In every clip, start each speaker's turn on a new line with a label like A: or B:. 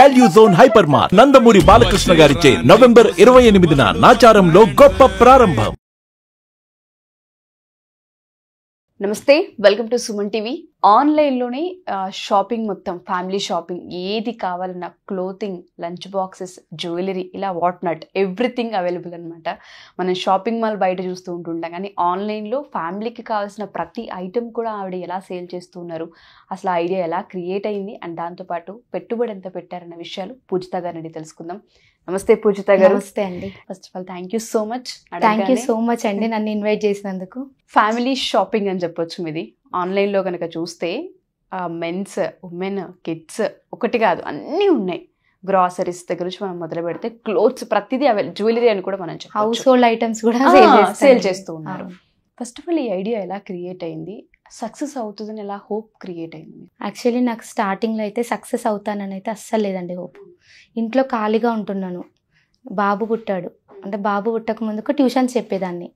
A: Value zone hyper mart Nandamuri Balakrishna గారిచే November 28న నాచారంలో గొప్ప ప్రారంభం.
B: నమస్తే, వెల్కమ్ టు సుమన్ టీవీ. ఆన్లైన్లోనే షాపింగ్, మొత్తం ఫ్యామిలీ షాపింగ్, ఏది కావాలన్నా క్లోతింగ్, లంచ్ బాక్సెస్, జ్యువెలరీ, ఇలా వాట్ నాట్ ఎవ్రీథింగ్ అవైలబుల్ అనమాట. మనం షాపింగ్ మాల్ బయట చూస్తూ ఉంటుంటాం, కానీ ఆన్లైన్లో ఫ్యామిలీకి కావాల్సిన ప్రతి ఐటెం కూడా ఆవిడ ఎలా సేల్ చేస్తున్నారు, అసలు ఐడియా ఎలా క్రియేట్ అయింది, అండ్ దాంతోపాటు పెట్టుబడి ఎంత పెట్టారన్న విషయాలు పూజిత గారిని తెలుసుకుందాం. నమస్తే పూజిత గారు.
C: నమస్తే అండి.
B: First of all thank you so much.
C: Thank you so much అండి నన్ను ఇన్వైట్ చేసినందుకు.
B: ఫ్యామిలీ షాపింగ్ అని చెప్పొచ్చు మీది. ఆన్లైన్లో కనుక చూస్తే మెన్స్, ఉమెన్, కిడ్స్ ఒకటి కాదు అన్నీ ఉన్నాయి. గ్రాసరీస్ దగ్గర నుంచి మనం మొదలు పెడితే క్లోత్స్ ప్రతిదీ అవైలబుల్, జ్యువెలరీ అని కూడా మనం
C: హౌస్ హోల్డ్ ఐటమ్స్ కూడా
B: సేల్ చేస్తూ ఉన్నారు. ఫస్ట్ ఆఫ్ ఆల్ ఈ ఐడియా ఎలా క్రియేట్ అయింది, సక్సెస్ అవుతుందని ఎలా హోప్ క్రియేట్ అయింది?
C: యాక్చువల్లీ నాకు స్టార్టింగ్లో అయితే సక్సెస్ అవుతానని అయితే అస్సలు లేదండి హోప్. ఇంట్లో ఖాళీగా ఉంటున్నాను, బాబు పుట్టాడు. అంటే బాబు పుట్టక ముందుకు ట్యూషన్స్ చెప్పేదాన్ని.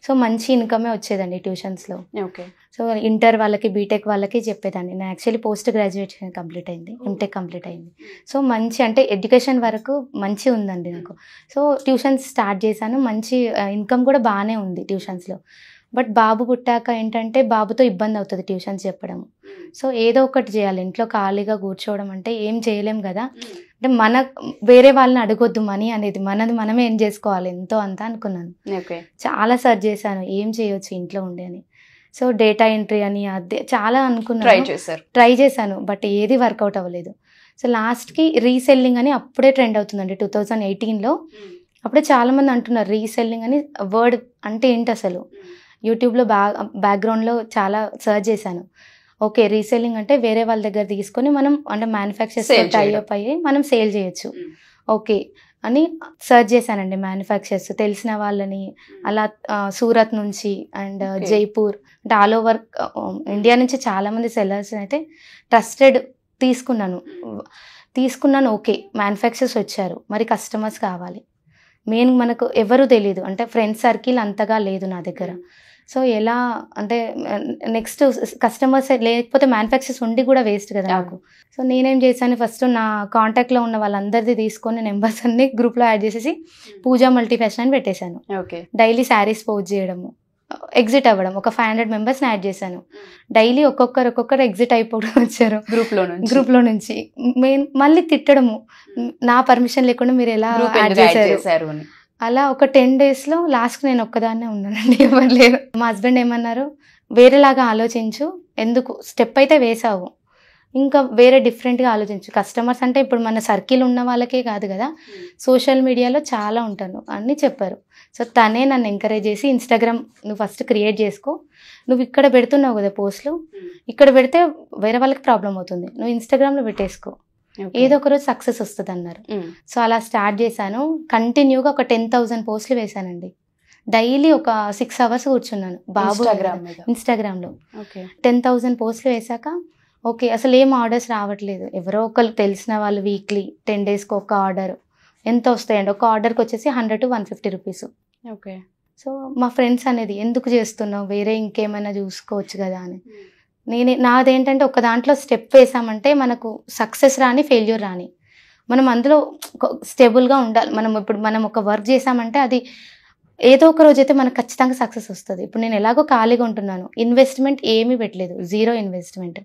C: సో మంచి ఇన్కమే వచ్చేదండి ట్యూషన్స్లో.
B: ఓకే.
C: సో ఇంటర్ వాళ్ళకి, బీటెక్ వాళ్ళకి చెప్పేదాన్ని. నేను యాక్చువల్లీ పోస్ట్ గ్రాడ్యుయేషన్ కంప్లీట్ అయింది, ఎంటెక్ కంప్లీట్ అయింది. సో మంచి అంటే ఎడ్యుకేషన్ వరకు మంచి ఉందండి నాకు. సో ట్యూషన్స్ స్టార్ట్ చేశాను, మంచి ఇన్కమ్ కూడా బాగానే ఉంది ట్యూషన్స్లో. బట్ బాబు పుట్టాక ఏంటంటే బాబుతో ఇబ్బంది అవుతుంది ట్యూషన్స్ చెప్పడం. సో ఏదో ఒకటి చేయాలి, ఇంట్లో ఖాళీగా కూర్చోవడం అంటే ఏం చేయలేం కదా. అంటే వేరే వాళ్ళని అడగొద్దు మనీ అనేది, మనది మనమే ఏం చేసుకోవాలి ఎంతో అంత అనుకున్నాను. చాలా సర్చ్ చేశాను ఏం చేయొచ్చు ఇంట్లో ఉండి అని. సో డేటా ఎంట్రీ అని అదే చాలా అనుకున్నాను, ట్రై చేశాను, బట్ ఏది వర్కౌట్ అవ్వలేదు. సో లాస్ట్కి రీసెల్లింగ్ అని అప్పుడే ట్రెండ్ అవుతుందండి 2018లో. అప్పుడే చాలామంది అంటున్నారు రీసెల్లింగ్ అని. వర్డ్ అంటే ఏంటి అసలు, యూట్యూబ్లో బ్యాక్గ్రౌండ్లో చాలా సర్చ్ చేశాను. ఓకే, రీసెల్లింగ్ అంటే వేరే వాళ్ళ దగ్గర తీసుకొని మనం అంటే మ్యానుఫ్యాక్చర్స్ టైఅప్ అయ్యి మనం సేల్ చేయొచ్చు. ఓకే అని సర్చ్ చేశానండి. మ్యానుఫ్యాక్చర్స్ తెలిసిన వాళ్ళని అలా సూరత్ నుంచి అండ్ జైపూర్ అంటే ఆల్ ఓవర్ ఇండియా నుంచి చాలామంది సెల్లర్స్ అయితే ట్రస్టెడ్ తీసుకున్నాను. ఓకే, మ్యానుఫ్యాక్చర్స్ వచ్చారు, మరి కస్టమర్స్ కావాలి. మెయిన్ మనకు ఎవరు తెలీదు, అంటే ఫ్రెండ్స్ సర్కిల్ అంతగా లేదు నా దగ్గర. సో ఎలా అంటే నెక్స్ట్ కస్టమర్స్ లేకపోతే మ్యానుఫ్యాక్చర్స్ ఉండి కూడా వేస్ట్ కదా నాకు. సో నేనేం చేశాను, ఫస్ట్ నా కాంటాక్ట్లో ఉన్న వాళ్ళందరిది తీసుకొని నెంబర్స్ అన్ని గ్రూప్లో యాడ్ చేసేసి పూజా మల్టీ ఫ్యాషన్ అని పెట్టేశాను. డైలీ శారీస్ పోస్ట్ చేయడము, ఎగ్జిట్ అవ్వడం. ఒక 500 మెంబర్స్ని యాడ్ చేశాను. డైలీ ఒక్కొక్కరు ఎగ్జిట్ అయిపోవడం వచ్చారు గ్రూప్లో నుంచి. మెయిన్ మళ్ళీ తిట్టడము, నా పర్మిషన్ లేకుండా మీరు ఎలా యాడ్ చేశారు అని. అలా ఒక 10 daysలో లాస్ట్కి నేను ఒక్కదాన్నే ఉన్నానండి, ఎవరు లేరు. మా హస్బెండ్ ఏమన్నారు, వేరేలాగా ఆలోచించు, ఎందుకు స్టెప్ అయితే వేసావు, ఇంకా వేరే డిఫరెంట్గా ఆలోచించు. కస్టమర్స్ అంటే ఇప్పుడు మన సర్కిల్ ఉన్న వాళ్ళకే కాదు కదా, సోషల్ మీడియాలో చాలా ఉంటాను అని చెప్పారు. సో తనే నన్ను ఎంకరేజ్ చేసి, ఇన్స్టాగ్రామ్ నువ్వు ఫస్ట్ క్రియేట్ చేసుకో, నువ్వు ఇక్కడ పెడుతున్నావు కదా పోస్టులు, ఇక్కడ పెడితే వేరే వాళ్ళకి ప్రాబ్లం అవుతుంది, నువ్వు ఇన్స్టాగ్రామ్లో పెట్టేసుకో, ఏదో ఒక రోజు సక్సెస్ వస్తుంది అన్నారు. సో అలా స్టార్ట్ చేశాను. కంటిన్యూగా ఒక 10,000 పోస్టులు వేశానండి. డైలీ ఒక 6 hours కూర్చున్నాను బాబు ఇన్స్టాగ్రామ్లో. 10,000 పోస్టులు వేశాక ఓకే, అసలు ఏం ఆర్డర్స్ రావట్లేదు. ఎవరో ఒకరు తెలిసిన వాళ్ళు వీక్లీ 10 daysకి ఒక ఆర్డర్ ఎంత వస్తాయండి, ఒక ఆర్డర్కి వచ్చేసి 100 to 150 రూపీస్. ఓకే. సో మా ఫ్రెండ్స్ అనేది ఎందుకు చేస్తున్నావు, వేరే ఇంకేమైనా చూసుకోవచ్చు కదా అని. నాదేంటంటే ఒక దాంట్లో స్టెప్ వేసామంటే మనకు సక్సెస్ రాని, ఫెయిల్యూర్ రాని, మనం అందులో స్టేబుల్గా ఉండాలి. మనం ఒక వర్క్ చేసామంటే అది ఏదో ఒక రోజు అయితే మనకు ఖచ్చితంగా సక్సెస్ వస్తుంది. ఇప్పుడు నేను ఎలాగో ఖాళీగా ఉంటున్నాను, ఇన్వెస్ట్మెంట్ ఏమీ పెట్టలేదు, 0 ఇన్వెస్ట్మెంట్,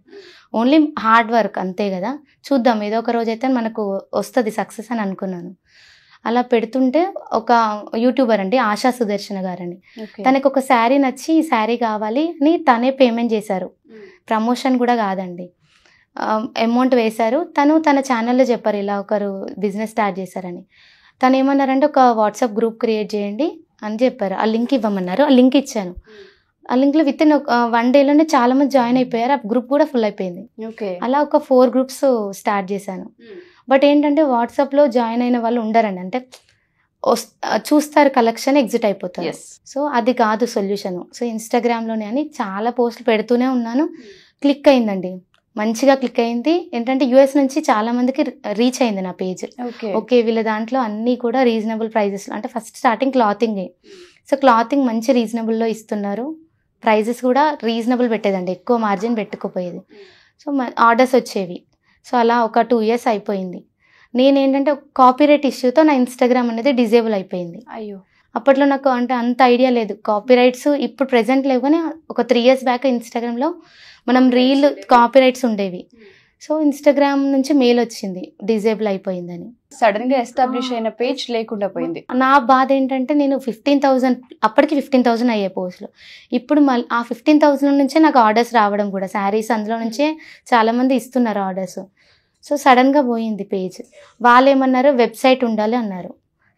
C: ఓన్లీ హార్డ్ వర్క్ అంతే కదా. చూద్దాం ఏదో ఒక రోజు అయితే మనకు వస్తుంది సక్సెస్ అని అనుకున్నాను. అలా పెడుతుంటే ఒక యూట్యూబర్ అండి, ఆశా సుదర్శన గారని, తనకు ఒక శారీ నచ్చి ఈ శారీ కావాలి అని తనే పేమెంట్ చేశారు. ప్రమోషన్ కూడా కాదండి, అమౌంట్ వేశారు. తన ఛానల్లో చెప్పారు ఇలా ఒకరు బిజినెస్ స్టార్ట్ చేశారని. తను ఏమన్నారంటే ఒక వాట్సాప్ గ్రూప్ క్రియేట్ చేయండి అని చెప్పారు, ఆ లింక్ ఇవ్వమన్నారు. ఆ లింక్ ఇచ్చాను. ఆ లింక్లో విత్ ఇన్ 1 dayలోనే చాలా మంది జాయిన్ అయిపోయారు. ఆ గ్రూప్ కూడా ఫుల్ అయిపోయింది. అలా ఒక 4 groups స్టార్ట్ చేశాను. బట్ ఏంటంటే వాట్సాప్లో జాయిన్ అయిన వాళ్ళు ఉండరండి, అంటే చూస్తారు కలెక్షన్, ఎగ్జిట్ అయిపోతారు. సో అది కాదు సొల్యూషన్. సో ఇన్స్టాగ్రామ్లోనే అని చాలా పోస్టులు పెడుతూనే ఉన్నాను. క్లిక్ అయిందండి, మంచిగా క్లిక్ అయింది. ఏంటంటే US నుంచి చాలా మందికి రీచ్ అయింది నా పేజ్. ఓకే, వీళ్ళ దాంట్లో అన్నీ కూడా రీజనబుల్ ప్రైజెస్, అంటే ఫస్ట్ స్టార్టింగ్ క్లాతింగే. సో క్లాతింగ్ మంచి రీజనబుల్లో ఇస్తున్నారు, ప్రైజెస్ కూడా రీజనబుల్ పెట్టేదండి, ఎక్కువ మార్జిన్ పెట్టుకోపోయేది. సో ఆర్డర్స్ వచ్చేవి. సో అలా ఒక 2 years అయిపోయింది. నేనేంటంటే కాపీరైట్ ఇష్యూతో నా ఇన్స్టాగ్రామ్ అనేది డిజేబుల్ అయిపోయింది.
B: అయ్యో.
C: అప్పట్లో నాకు అంటే అంత ఐడియా లేదు కాపీరైట్స్, ఇప్పుడు ప్రెజెంట్ లేవు కానీ ఒక 3 years బ్యాక్ ఇన్స్టాగ్రామ్లో మనం రీల్ కాపీరైట్స్ ఉండేవి. సో ఇన్స్టాగ్రామ్ నుంచి మెయిల్ వచ్చింది డిజేబుల్ అయిపోయిందని.
B: సడన్ గా ఎస్టాబ్లిష్ అయిన పేజ్ లేకుండా పోయింది.
C: నా బాధ ఏంటంటే నేను 15,000 అప్పటికి 15,000 అయ్యే పోస్టులు. ఇప్పుడు మళ్ళీ ఆ 15,000 నుంచే నాకు ఆర్డర్స్ రావడం కూడా, శారీస్ అందులో నుంచే చాలామంది ఇస్తున్నారు ఆర్డర్స్. సో సడన్గా పోయింది పేజ్. వాళ్ళు ఏమన్నారు వెబ్సైట్ ఉండాలి అన్నారు.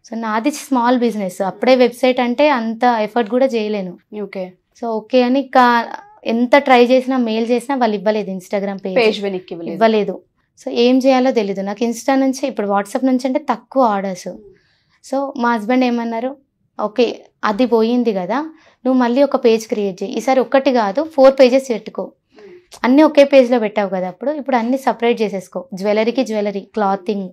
C: సో నాది స్మాల్ బిజినెస్, అప్పుడే వెబ్సైట్ అంటే అంత ఎఫర్ట్ కూడా చేయలేను.
B: ఓకే.
C: సో ఓకే అని ఎంత ట్రై చేసినా మెయిల్ చేసినా వాళ్ళు ఇవ్వలేదు, ఇన్స్టాగ్రామ్ పేజ్
B: వెనక్కి
C: ఇవ్వలేదు. సో ఏం చేయాలో తెలీదు నాకు. ఇన్స్టా నుంచి ఇప్పుడు వాట్సాప్ నుంచి అంటే తక్కువ ఆర్డర్స్. సో మా హస్బెండ్ ఏమన్నారు, ఓకే అది పోయింది కదా, నువ్వు మళ్ళీ ఒక పేజ్ క్రియేట్ చేయి, ఈసారి ఒక్కటి కాదు 4 pages పెట్టుకో, అన్నీ ఒకే పేజ్లో పెట్టావు కదా ఇప్పుడు అన్నీ సపరేట్ చేసేసుకో, జ్యువెలరీకి jewellery, clothing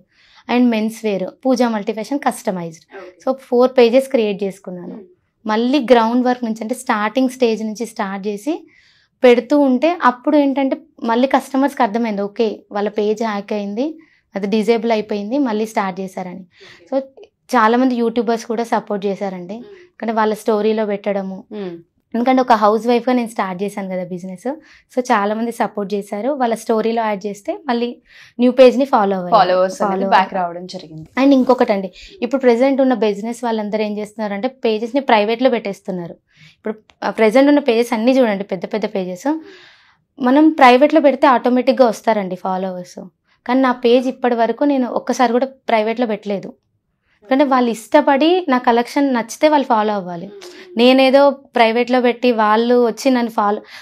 C: and men's wear, Pooja multi fashion, customised. So 4 pages create చేసుకున్నాను. మళ్ళీ గ్రౌండ్ వర్క్ నుంచి అంటే స్టార్టింగ్ స్టేజ్ నుంచి స్టార్ట్ చేసి పెడుతూ ఉంటే అప్పుడు ఏంటంటే మళ్ళీ కస్టమర్స్కి అర్థమైంది ఓకే వాళ్ళ పేజ్ హ్యాక్ అయింది, అది డిజేబుల్ అయిపోయింది, మళ్ళీ స్టార్ట్ చేశారని. సో చాలామంది యూట్యూబర్స్ కూడా సపోర్ట్ చేశారండి, కానీ వాళ్ళ స్టోరీలో పెట్టడము. ఎందుకంటే ఒక హౌస్ వైఫ్గా నేను స్టార్ట్ చేశాను కదా బిజినెస్. సో చాలామంది సపోర్ట్ చేశారు, వాళ్ళ స్టోరీలో యాడ్ చేస్తే మళ్ళీ న్యూ పేజ్ని
B: ఫాలోవర్స్ బ్యాక్ రావడం జరిగింది.
C: అండ్ ఇంకొకటి అండి, ఇప్పుడు ప్రెసెంట్ ఉన్న బిజినెస్ వాళ్ళందరూ ఏం చేస్తున్నారంటే పేజెస్ని ప్రైవేట్లో పెట్టేస్తున్నారు. ఇప్పుడు ప్రెసెంట్ ఉన్న పేజెస్ అన్నీ చూడండి, పెద్ద పెద్ద పేజెస్ మనం ప్రైవేట్లో పెడితే ఆటోమేటిక్గా వస్తారండి ఫాలోవర్స్. కానీ నా పేజ్ ఇప్పటి వరకు నేను ఒక్కసారి కూడా ప్రైవేట్లో పెట్టలేదు. ఎందుకంటే వాళ్ళు ఇష్టపడి నా కలెక్షన్ నచ్చితే వాళ్ళు ఫాలో అవ్వాలి. నేనేదో ప్రైవేట్లో పెట్టి వాళ్ళు వచ్చి నన్ను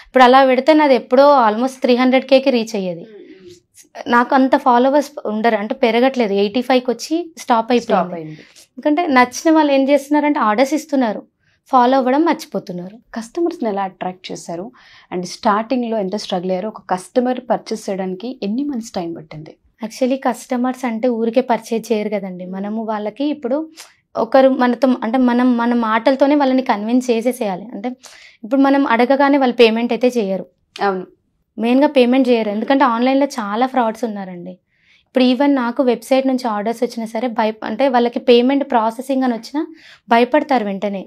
C: ఇప్పుడు అలా పెడితే నాది ఎప్పుడో ఆల్మోస్ట్ 300Kకి రీచ్ అయ్యేది. నాకు అంత ఫాలోవర్స్ ఉండరు, అంటే పెరగట్లేదు, 85కి వచ్చి స్టాప్ అయిపోయింది. ఎందుకంటే నచ్చిన వాళ్ళు ఏం చేస్తున్నారంటే ఆర్డర్స్ ఇస్తున్నారు, ఫాలో అవ్వడం మర్చిపోతున్నారు.
B: కస్టమర్స్ని ఎలా అట్రాక్ట్ చేశారు అండ్ స్టార్టింగ్లో ఎంత స్ట్రగుల్ అయ్యారు? ఒక కస్టమర్ పర్చేస్ చేయడానికి ఎన్ని మంత్స్ టైం పట్టింది?
C: యాక్చువల్లీ కస్టమర్స్ అంటే ఊరికే పర్చేజ్ చేయరు కదండి. మనము వాళ్ళకి ఇప్పుడు ఒకరు మనతో అంటే మన మాటలతోనే వాళ్ళని కన్విన్స్ చేసేసేయాలి. అంటే ఇప్పుడు మనం అడగగానే వాళ్ళు పేమెంట్ అయితే చేయరు.
B: అవును,
C: మెయిన్గా పేమెంట్ చేయరు, ఎందుకంటే ఆన్లైన్లో చాలా ఫ్రాడ్స్ ఉన్నారండి. ఇప్పుడు ఈవెన్ నాకు వెబ్సైట్ నుంచి ఆర్డర్స్ వచ్చినా సరే అంటే వాళ్ళకి పేమెంట్ ప్రాసెసింగ్ అని వచ్చినా భయపడతారు వెంటనే,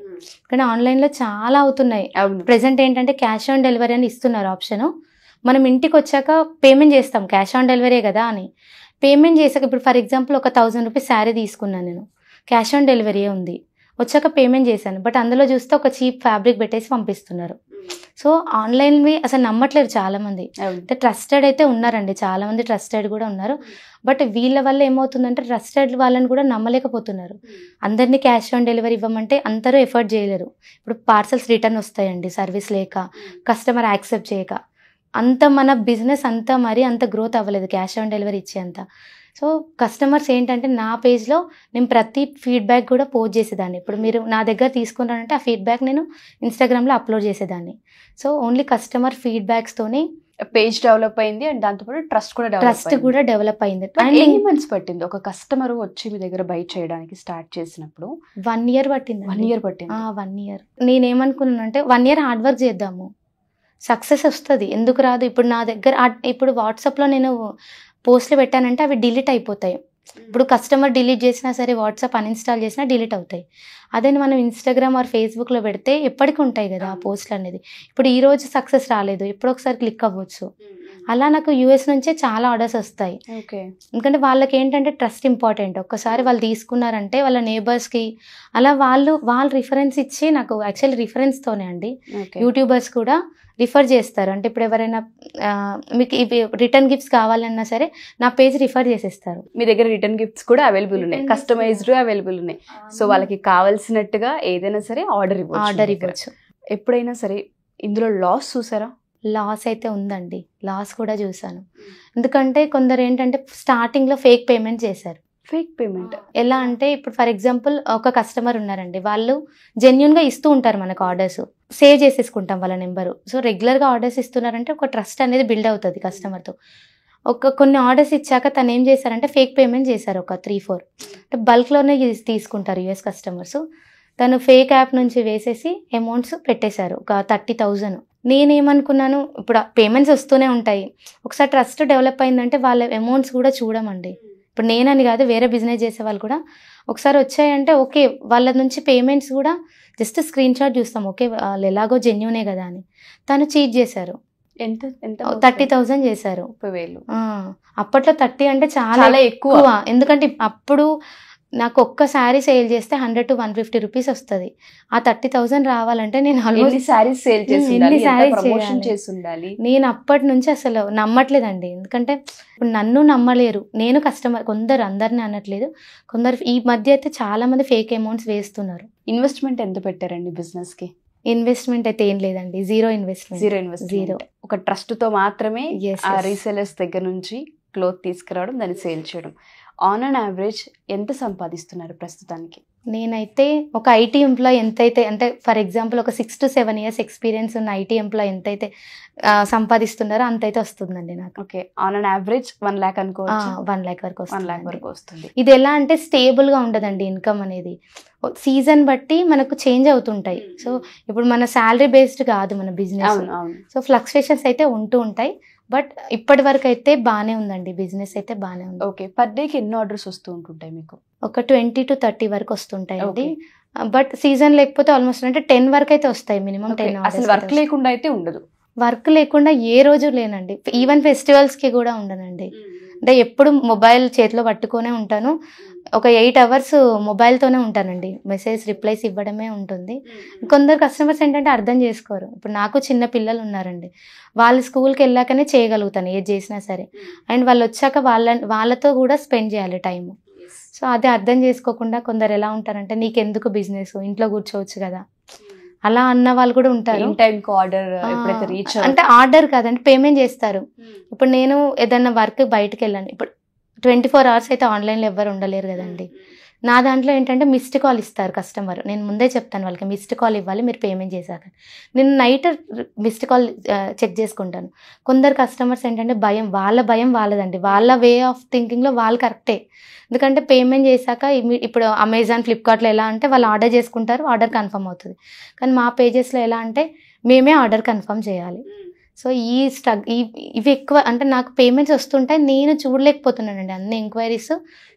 C: కానీ ఆన్లైన్లో చాలా అవుతున్నాయి. ప్రెసెంట్ ఏంటంటే క్యాష్ ఆన్ డెలివరీ అని ఇస్తున్నారు ఆప్షను. మనం ఇంటికి వచ్చాక పేమెంట్ చేస్తాం, క్యాష్ ఆన్ డెలివరీ కదా అని. పేమెంట్ చేసాక ఇప్పుడు ఫర్ ఎగ్జాంపుల్ ఒక 1000 రూపీస్ శారీ తీసుకున్నాను నేను, క్యాష్ ఆన్ డెలివరీ ఉంది, వచ్చాక పేమెంట్ చేశాను, బట్ అందులో చూస్తే ఒక చీప్ ఫ్యాబ్రిక్ పెట్టేసి పంపిస్తున్నారు. సో ఆన్లైన్వి అసలు నమ్మట్లేరు చాలామంది. అంటే ట్రస్టెడ్ అయితే ఉన్నారండి, చాలామంది ట్రస్టెడ్ కూడా ఉన్నారు, బట్ వీళ్ళ వల్ల ఏమవుతుందంటే ట్రస్టెడ్ వాళ్ళని కూడా నమ్మలేకపోతున్నారు. అందరినీ క్యాష్ ఆన్ డెలివరీ ఇవ్వమంటే అందరూ ఎఫర్ట్ చేయలేరు. ఇప్పుడు పార్సల్స్ రిటర్న్ వస్తాయండి, సర్వీస్ లేక, కస్టమర్ యాక్సెప్ట్ చేయక, అంత మన బిజినెస్ అంతా మరి అంత గ్రోత్ అవ్వలేదు క్యాష్ ఆన్ డెలివరీ ఇచ్చేంత. సో కస్టమర్స్ ఏంటంటే నా పేజ్లో నేను ప్రతి ఫీడ్బ్యాక్ కూడా పోస్ట్ చేసేదాన్ని. ఇప్పుడు మీరు నా దగ్గర తీసుకున్నారంటే ఆ ఫీడ్బ్యాక్ నేను ఇన్స్టాగ్రామ్లో అప్లోడ్ చేసేదాన్ని. సో ఓన్లీ కస్టమర్ ఫీడ్బ్యాక్స్తోనే
B: పేజ్ డెవలప్ అయింది అండ్ దాంతోపాటు ట్రస్ట్
C: కూడా డెవలప్ అయింది.
B: ఎన్ని మంత్స్ పట్టింది ఒక కస్టమర్ వచ్చి మీ దగ్గర బై చేయడానికి స్టార్ట్ చేసినప్పుడు?
C: 1 year పట్టింది.
B: 1 year పట్టింది.
C: 1 year. నేనేమనుకున్నానంటే 1 year హార్డ్ వర్క్ చేద్దాము, సక్సెస్ వస్తుంది, ఎందుకు రాదు. ఇప్పుడు నా దగ్గర ఇప్పుడు వాట్సాప్లో నేను పోస్ట్లు పెట్టానంటే అవి డిలీట్ అయిపోతాయి. ఇప్పుడు కస్టమర్ డిలీట్ చేసినా సరే, వాట్సాప్ అన్ఇన్స్టాల్ చేసినా డిలీట్ అవుతాయి. అదే మనం ఇన్స్టాగ్రామ్ ఆర్ ఫేస్బుక్లో పెడితే ఎప్పటికీ ఉంటాయి కదా ఆ పోస్ట్లు అనేది. ఇప్పుడు ఈరోజు సక్సెస్ రాలేదు, ఎప్పుడో ఒకసారి క్లిక్ అవ్వచ్చు. అలా నాకు US నుంచే చాలా ఆర్డర్స్ వస్తాయి. ఎందుకంటే వాళ్ళకి ఏంటంటే ట్రస్ట్ ఇంపార్టెంట్. ఒక్కసారి వాళ్ళు తీసుకున్నారంటే వాళ్ళ నేబర్స్కి అలా వాళ్ళు రిఫరెన్స్ ఇచ్చి, నాకు యాక్చువల్లీ రిఫరెన్స్తోనే అండి యూట్యూబర్స్ కూడా రిఫర్ చేస్తారు. అంటే ఇప్పుడు ఎవరైనా మీకు ఇవి రిటర్న్ గిఫ్ట్స్ కావాలన్నా సరే నా పేజ్ రిఫర్ చేసేస్తారు.
B: మీ దగ్గర రిటర్న్ గిఫ్ట్స్ కూడా అవైలబుల్ ఉన్నాయి, కస్టమైజ్డ్ అవైలబుల్ ఉన్నాయి. సో వాళ్ళకి కావాల్సినట్టుగా ఏదైనా సరే ఆర్డర్ ఇవ్వచ్చు. ఎప్పుడైనా సరే ఇందులో లాస్ చూసారా?
C: లాస్ అయితే ఉందండి, లాస్ కూడా చూసాను. ఎందుకంటే కొందరు ఏంటంటే స్టార్టింగ్లో ఫేక్ పేమెంట్ చేశారు.
B: ఫేక్ పేమెంట్
C: ఎలా అంటే ఇప్పుడు ఫర్ ఎగ్జాంపుల్ ఒక కస్టమర్ ఉన్నారండి, వాళ్ళు జెన్యున్గా ఇస్తూ ఉంటారు మనకు ఆర్డర్స్, సేవ్ చేసేసుకుంటాం వాళ్ళ నెంబరు. సో రెగ్యులర్గా ఆర్డర్స్ ఇస్తున్నారంటే ఒక ట్రస్ట్ అనేది బిల్డ్ అవుతుంది కస్టమర్తో. కొన్ని ఆర్డర్స్ ఇచ్చాక తను ఏం చేశారంటే ఫేక్ పేమెంట్ చేశారు, ఒక 3-4 అంటే బల్క్లోనే తీసుకుంటారు US కస్టమర్స్. తను ఫేక్ యాప్ నుంచి వేసేసి అమౌంట్స్ పెట్టేశారు, ఒక 30,000. నేనేమనుకున్నాను, ఇప్పుడు పేమెంట్స్ వస్తూనే ఉంటాయి, ఒకసారి ట్రస్ట్ డెవలప్ అయిందంటే వాళ్ళ అమౌంట్స్ కూడా చూడమండి, ఇప్పుడు నేనని కాదు, వేరే బిజినెస్ చేసే వాళ్ళు కూడా ఒకసారి వచ్చాయంటే ఓకే, వాళ్ళ నుంచి పేమెంట్స్ కూడా జస్ట్ స్క్రీన్ షాట్ చూస్తాం, ఓకే వాళ్ళు ఎలాగో జెన్యునే కదా అని. తను చీట్ చేశారు.
B: ఎంత ఎంత
C: 30,000 చేశారు.
B: 30,000.
C: అప్పట్లో 30 అంటే చాలా ఎక్కువ. ఎందుకంటే అప్పుడు నాకు ఒక్క శారీ సేల్ చేస్తే 100 to 150 రూపీస్ వస్తుంది. ఆ 30,000 రావాలంటే నేను
B: ఎన్ని సారీస్ సేల్ చేసి ఉండాలి, ఎంత ప్రమోషన్ చేసి ఉండాలి.
C: నేను అప్పటి నుంచి అసలు నమ్మట్లేదండి. ఎందుకంటే ఇప్పుడు నన్ను నమ్మలేరు, నేను కస్టమర్, కొందరు, అందరిని అనట్లేదు, కొందరు ఈ మధ్య అయితే చాలా మంది ఫేక్ అమౌంట్స్ వేస్తున్నారు.
B: ఇన్వెస్ట్మెంట్ ఎంత పెట్టారండి బిజినెస్ కి?
C: ఇన్వెస్ట్మెంట్ అయితే ఏం లేదండి, జీరో
B: ఇన్వెస్ట్మెంట్. ఒక ట్రస్ట్ తో మాత్రమే ఆ రీసెలర్స్ దగ్గర నుంచి క్లోత్ తీసుకురావడం, దాన్ని సేల్ చేయడం. ఆన్ అండ్ యావరేజ్ ఎంత సంపాదిస్తున్నారు ప్రస్తుతానికి?
C: నేనైతే ఒక ఐటీ ఎంప్లాయ్ ఎంతైతే, అంటే ఫర్ ఎగ్జాంపుల్ ఒక 6 to 7 years ఎక్స్పీరియన్స్ ఉన్న ఐటీ ఎంప్లాయ్ ఎంతైతే సంపాదిస్తున్నారో అంతైతే వస్తుందండి నాకు.
B: Okay, on and average 1 lakh అనుకోవచ్చు.
C: 1 lakh వరకు వస్తుంది.
B: 1 lakh వరకు వస్తుంది.
C: ఇది ఎలా అంటే స్టేబుల్ గా ఉండదండి ఇన్కమ్ అనేది, సీజన్ బట్టి మనకు చేంజ్ అవుతుంటాయి. సో ఇప్పుడు మన శాలరీ బేస్డ్ కాదు మన బిజినెస్. సో ఫ్లక్చుయేషన్స్ అయితే ఉంటూ ఉంటాయి. బట్ ఇప్పటి వరకు అయితే బాగానే ఉందండి, బిజినెస్ అయితే బాగానే ఉంది.
B: ఓకే, పర్ డేకి ఎన్ని ఆర్డర్స్ వస్తూ ఉంటుంటాయి మీకు?
C: ఒక 20 to 30 వరకు వస్తుంటాయండి. బట్ సీజన్ లేకపోతే ఆల్మోస్ట్ అంటే 10 వరకు అయితే వస్తాయి మినిమం. 10
B: అసలు వర్క్ లేకుండా అయితే ఉండదు.
C: వర్క్ లేకుండా ఏ రోజు లేనండి, ఈవెన్ ఫెస్టివల్స్ కి కూడా ఉండనండి. అంటే ఎప్పుడు మొబైల్ చేతిలో పట్టుకొనే ఉంటాను. ఒక 8 hours మొబైల్తోనే ఉంటానండి, మెసేజ్ రిప్లైస్ ఇవ్వడమే ఉంటుంది. కొందరు కస్టమర్స్ ఏంటంటే అర్థం చేసుకోరు. ఇప్పుడు నాకు చిన్న పిల్లలు ఉన్నారండి, వాళ్ళు స్కూల్కి వెళ్ళాకనే చేయగలుగుతాను ఏది చేసినా సరే. అండ్ వాళ్ళు వచ్చాక వాళ్ళతో కూడా స్పెండ్ చేయాలి టైము. సో అది అర్థం చేసుకోకుండా కొందరు ఎలా ఉంటారంటే నీకెందుకు బిజినెస్, ఇంట్లో కూర్చోవచ్చు కదా, అలా అన్న వాళ్ళు కూడా ఉంటారు. అంటే ఆర్డర్ కాదండి, పేమెంట్ చేస్తారు. ఇప్పుడు నేను ఏదన్నా వర్క్ బయటకు వెళ్ళాను, ఇప్పుడు 24 hours అయితే ఆన్లైన్లో ఎవ్వరు ఉండలేరు కదండి. నా దాంట్లో ఏంటంటే మిస్డ్ కాల్ ఇస్తారు కస్టమర్. నేను ముందే చెప్తాను వాళ్ళకి మిస్డ్ కాల్ ఇవ్వాలి మీరు పేమెంట్ చేశాక. నేను నైట్ మిస్డ్ కాల్ చెక్ చేసుకుంటాను. కొందరు కస్టమర్స్ ఏంటంటే భయం వాళ్ళదండి, వాళ్ళ వే ఆఫ్ థింకింగ్లో వాళ్ళు కరెక్టే. ఎందుకంటే పేమెంట్ చేశాక ఇప్పుడు అమెజాన్, ఫ్లిప్కార్ట్లో ఎలా అంటే వాళ్ళు ఆర్డర్ చేసుకుంటారు, ఆర్డర్ కన్ఫర్మ్ అవుతుంది. కానీ మా పేజెస్లో ఎలా అంటే మేమే ఆర్డర్ కన్ఫర్మ్ చేయాలి. సో ఇవి ఎక్కువ అంటే నాకు పేమెంట్స్ వస్తుంటాయి, నేను చూడలేకపోతున్నానండి, అన్ని ఎంక్వైరీస్